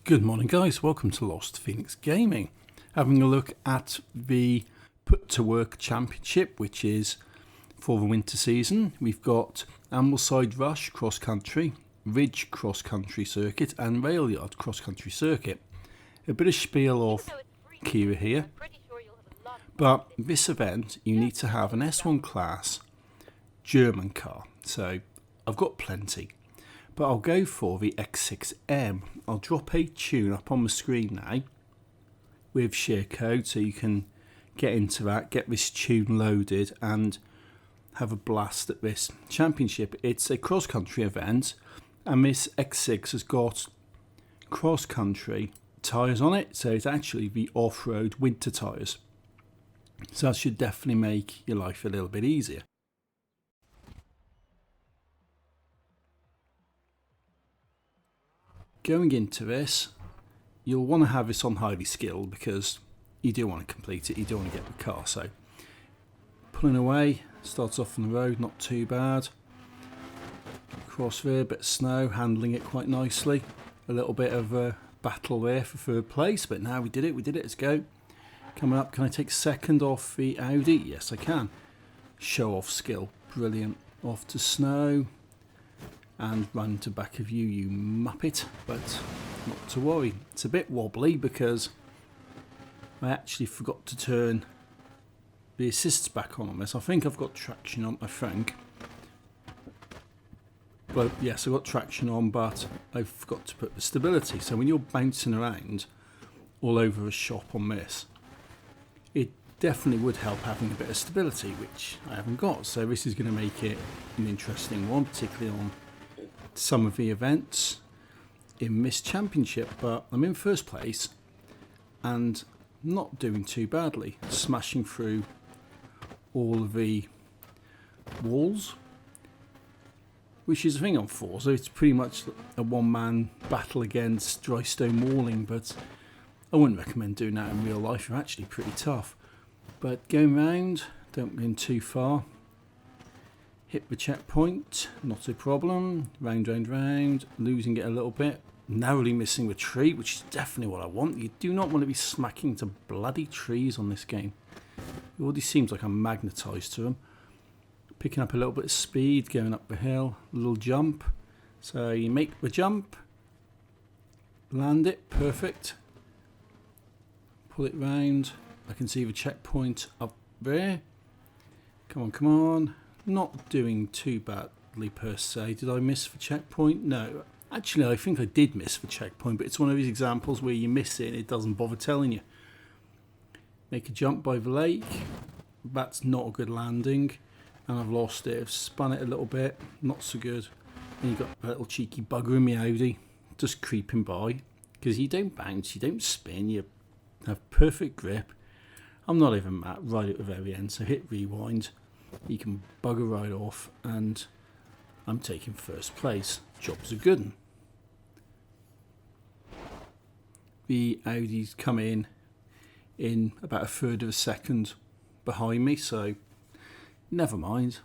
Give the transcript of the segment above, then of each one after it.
Good morning guys, welcome to Lost Phoenix Gaming. Having a look at the Put to Work Championship, which is for the winter season. We've got Ambleside Rush Cross Country, Ridge Cross Country Circuit and Railyard Cross Country Circuit. A bit of spiel of Kira here, but this event you need to have an S1 class German car, so I've got plenty. But I'll go for the X6M. I'll drop a tune up on the screen now with share code so you can get into that, get this tune loaded and have a blast at this championship. It's a cross-country event and this X6 has got cross-country tyres on it, so it's actually the off-road winter tyres. So that should definitely make your life a little bit easier. Going into this, you'll want to have this on highly skilled because you do want to complete it, you do want to get the car. So pulling away, starts off on the road, not too bad. Cross there, bit of snow, handling it quite nicely. A little bit of a battle there for third place, but now we did it, let's go. Coming up, can I take second off the Audi? Yes I can. Show off skill, brilliant. Off to snow. And run to back of you, you muppet, but not to worry. It's a bit wobbly because I actually forgot to turn the assists back on this. I think I've got traction on, I think. Well, yes, I've got traction on, but I forgot to put the stability. So when you're bouncing around all over a shop on this, it definitely would help having a bit of stability, which I haven't got. So this is going to make it an interesting one, particularly on some of the events in this championship. But I'm in first place and not doing too badly, smashing through all of the walls, which is the thing on Forza. It's pretty much a one-man battle against dry stone walling, but I wouldn't recommend doing that in real life. They're actually pretty tough. But going round, don't go in too far. Hit the checkpoint, not a problem. Round, round, round, losing it a little bit. Narrowly missing the tree, which is definitely what I want. You do not want to be smacking into bloody trees on this game. It already seems like I'm magnetised to them. Picking up a little bit of speed, going up the hill, a little jump. So you make the jump, land it, perfect. Pull it round. I can see the checkpoint up there. Come on, come on. Not doing too badly per se. Did I miss the checkpoint? No. Actually, I think I did miss the checkpoint, but it's one of these examples where you miss it and it doesn't bother telling you. Make a jump by the lake. That's not a good landing. And I've lost it. I've spun it a little bit. Not so good. And you've got a little cheeky bugger in my Audi just creeping by. Because you don't bounce, you don't spin, you have perfect grip. I'm not even right at the very end, so hit rewind. You can bugger right off and I'm taking first place. Job's a good one. The Audis come in about a third of a second behind me, so never mind.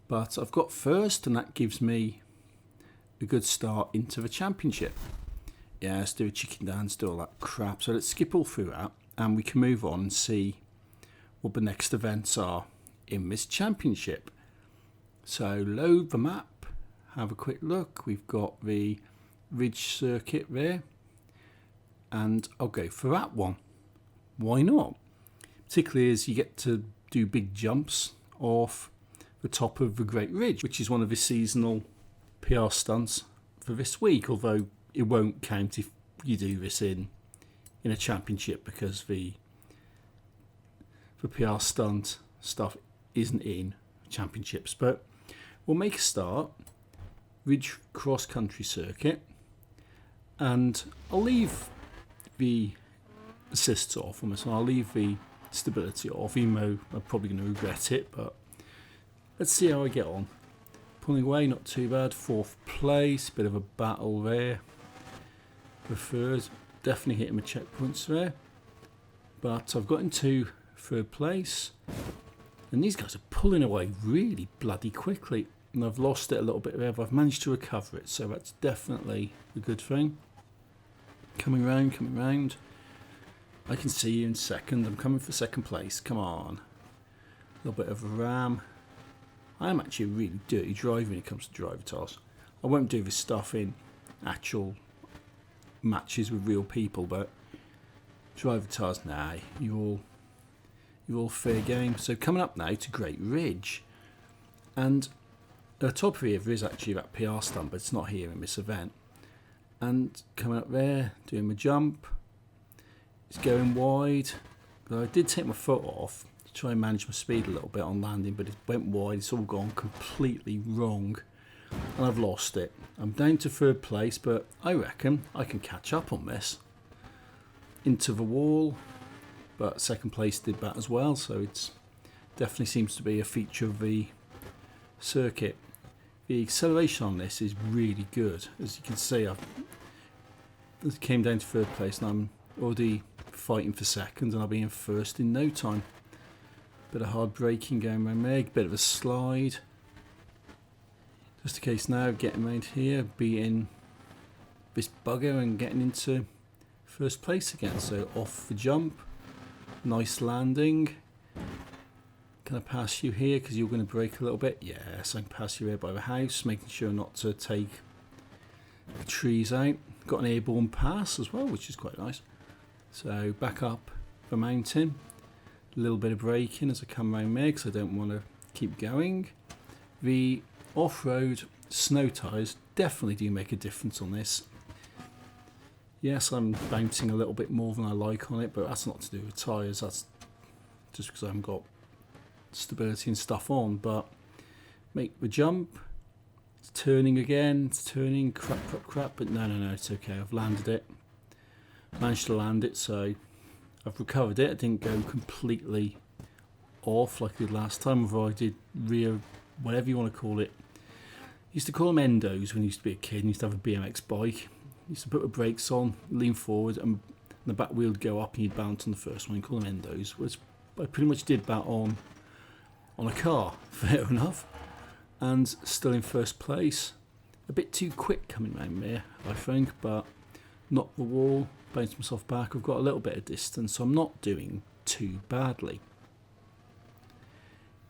But I've got first and that gives me a good start into the championship. Yeah, let's do a chicken dance, do all that crap. So let's skip all through that and we can move on and see what the next events are in this championship. So load the map, have a quick look. We've got the Ridge circuit there and I'll go for that one. Why not? Particularly as you get to do big jumps off the top of the Great Ridge, which is one of the seasonal PR stunts for this week, although it won't count if you do this in a championship because the PR stunt stuff isn't in championships. But we'll make a start. Ridge Cross Country Circuit, and I'll leave the assists off on this one. I'll leave the stability off, even though I'm probably going to regret it, but let's see how I get on. Pulling away, not too bad. Fourth place, bit of a battle there. The third, definitely hitting my checkpoints there, but I've got into third place and these guys are pulling away really bloody quickly. and I've lost it a little bit there, but I've managed to recover it, so that's definitely a good thing. Coming round. I can see you in second. I'm coming for second place. Come on. A little bit of a ram. I am actually a really dirty driver when it comes to driver tasks. I won't do this stuff in actual matches with real people, but driver tasks, nah, you're all fair game. So coming up now to Great Ridge, and at the top of here there is actually that PR stunt, but it's not here in this event. And coming up there, doing my jump, it's going wide. But I did take my foot off to try and manage my speed a little bit on landing, but it went wide. It's all gone completely wrong, and I've lost it. I'm down to third place, but I reckon I can catch up on this. Into the wall, but second place did that as well, so it's definitely seems to be a feature of the circuit. The acceleration on this is really good. As you can see, I came down to third place and I'm already fighting for second, and I'll be in first in no time. Bit of hard braking going around there, bit of a slide. Just a case now of getting around here, beating this bugger and getting into first place again. So off the jump, nice landing. Can I pass you here because you're going to brake a little bit? Yes, I can pass you here by the house, making sure not to take the trees out. Got an airborne pass as well, which is quite nice. So back up the mountain, a little bit of braking as I come around there because I don't want to keep going. The off-road snow tyres definitely do make a difference on this. Yes, I'm bouncing a little bit more than I like on it, but that's not to do with tyres, that's just because I haven't got stability and stuff on. But make the jump, it's turning again, it's turning, crap, but no, it's okay, I've landed it, managed to land it, so I've recovered it. I didn't go completely off like I did last time, although I did rear, whatever you want to call it. Used to call them endos when I used to be a kid and used to have a BMX bike. Used to put the brakes on, lean forward, and the back wheel would go up and you'd bounce on the first one. You call them endos. Which I pretty much did that on a car, fair enough, and still in first place. A bit too quick coming round there, I think, but knocked the wall, bounced myself back. I've got a little bit of distance, so I'm not doing too badly.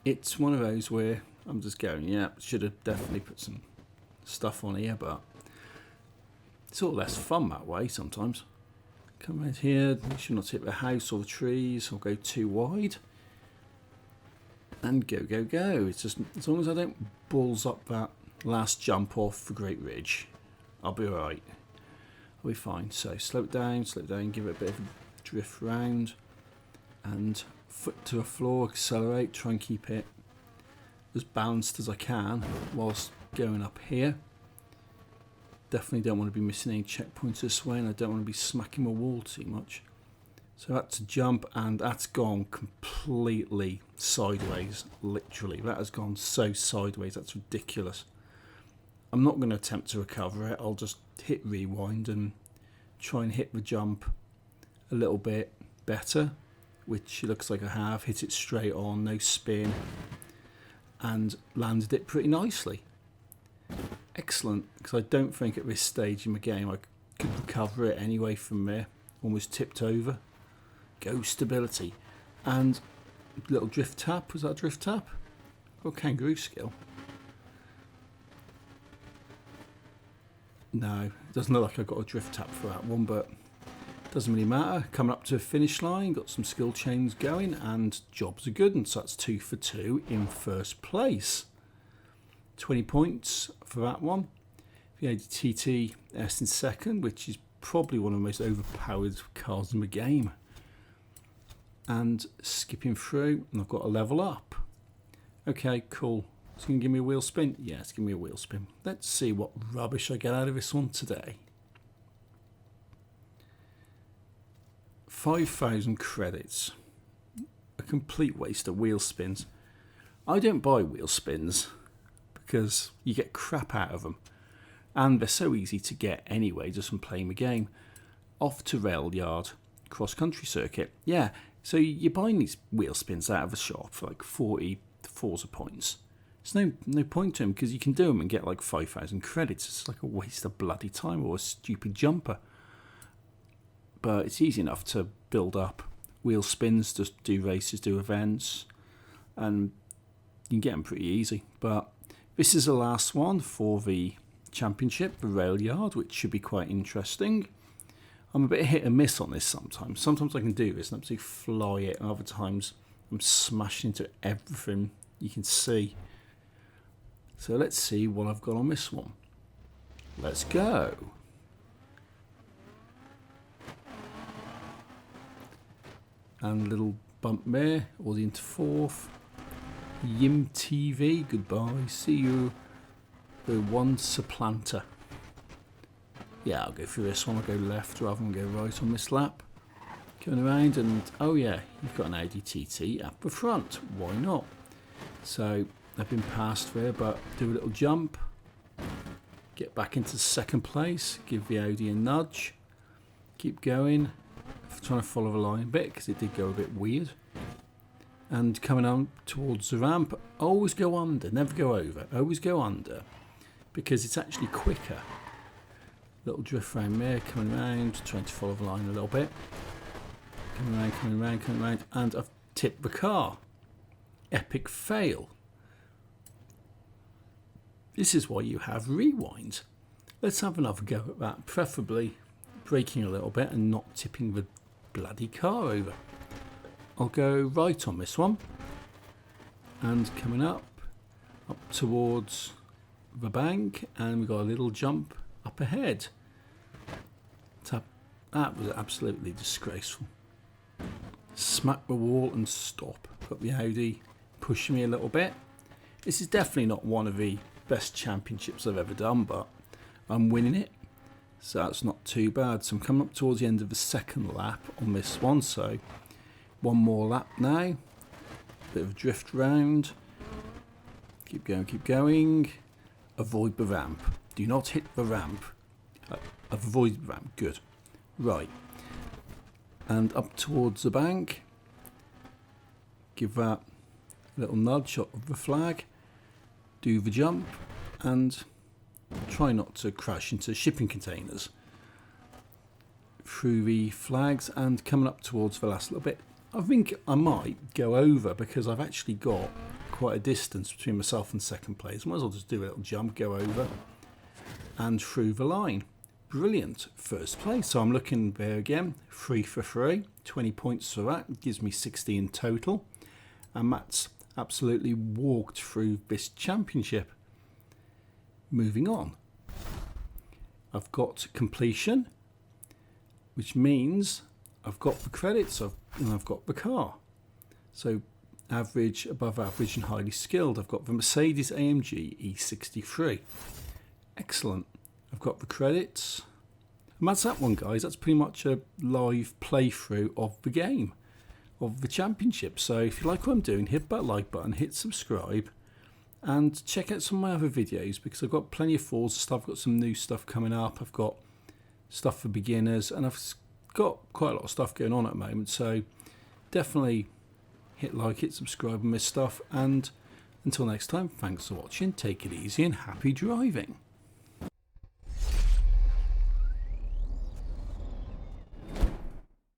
It's one of those where I'm just going, yeah, should have definitely put some stuff on here, but it's all less fun that way sometimes. Come right here, you should not hit the house or the trees or go too wide. And go. It's just, as long as I don't balls up that last jump off the Great Ridge, I'll be alright. I'll be fine. So slow it down, give it a bit of a drift round, and foot to the floor, accelerate, try and keep it as balanced as I can whilst going up here. Definitely don't want to be missing any checkpoints this way, and I don't want to be smacking my wall too much. So that's a jump, and that's gone completely sideways, literally. That has gone so sideways, that's ridiculous. I'm not going to attempt to recover it. I'll just hit rewind and try and hit the jump a little bit better, which it looks like I have. Hit it straight on, no spin, and landed it pretty nicely. Excellent, because I don't think at this stage in the game I could recover it anyway from there. Almost tipped over. Go stability. And little drift tap. Was that a drift tap? Or kangaroo skill? No, it doesn't look like I got a drift tap for that one, but it doesn't really matter. Coming up to the finish line, got some skill chains going, and jobs are good, and so that's 2 for 2 in first place. 20 points for that one. VAD TT S in second, which is probably one of the most overpowered cars in the game. And skipping through, and I've got a level up. Okay, cool. It's going to give me a wheel spin? Yeah, it's giving me a wheel spin. Let's see what rubbish I get out of this one today. 5,000 credits. A complete waste of wheel spins. I don't buy wheel spins because you get crap out of them, and they're so easy to get anyway just from playing the game. Off to Railyard cross-country circuit. Yeah, so you're buying these wheel spins out of a shop for like 40 Forza points. There's no point to them because you can do them and get like 5,000 credits. It's like a waste of bloody time or a stupid jumper. But it's easy enough to build up wheel spins, just do races, do events, and you can get them pretty easy. But this is the last one for the championship, the Railyard, which should be quite interesting. I'm a bit hit and miss on this sometimes. Sometimes I can do this and absolutely fly it, and other times I'm smashing into everything you can see. So let's see what I've got on this one. Let's go. And a little bump there, all the into fourth. Yim TV, goodbye, see you. The one supplanter. Yeah, I'll go through this one, I'll go left rather than go right on this lap. Going around and, oh yeah, you've got an Audi TT at the front, why not? So, I've been past there, but do a little jump. Get back into second place, give the Audi a nudge. Keep going. I'm trying to follow the line a bit because it did go a bit weird. And coming on towards the ramp, always go under, never go over, always go under because it's actually quicker. Little drift round there, coming around, trying to follow the line a little bit. Coming around, and I've tipped the car. Epic fail. This is why you have rewind. Let's have another go at that, preferably braking a little bit and not tipping the bloody car over. I'll go right on this one, and coming up towards the bank, and we've got a little jump up ahead. That was absolutely disgraceful. Smack the wall and stop. Got the Audi pushing me a little bit. This is definitely not one of the best championships I've ever done, but I'm winning it, so that's not too bad. So I'm coming up towards the end of the second lap on this one, so one more lap now. Bit of a drift round. Keep going. Avoid the ramp. Do not hit the ramp. Avoid the ramp. Good. Right. And up towards the bank. Give that a little nudge of the flag. Do the jump. And try not to crash into shipping containers. Through the flags and coming up towards the last little bit. I think I might go over because I've actually got quite a distance between myself and second place. Might as well just do a little jump, go over and through the line. Brilliant, first place. So I'm looking there again, 3 for 3, 20 points for that, gives me 60 in total. And that's absolutely walked through this championship. Moving on. I've got completion, which means I've got the credits and I've got the car. So average, above average and highly skilled. I've got the Mercedes AMG E63. Excellent. I've got the credits. And that's that one, guys. That's pretty much a live playthrough of the game, of the championship. So if you like what I'm doing, hit that like button, hit subscribe, and check out some of my other videos because I've got plenty of Forza stuff. I've got some new stuff coming up. I've got stuff for beginners, and I've got quite a lot of stuff going on at the moment. So definitely hit like, hit subscribe on this stuff. And until next time, thanks for watching. Take it easy and happy driving.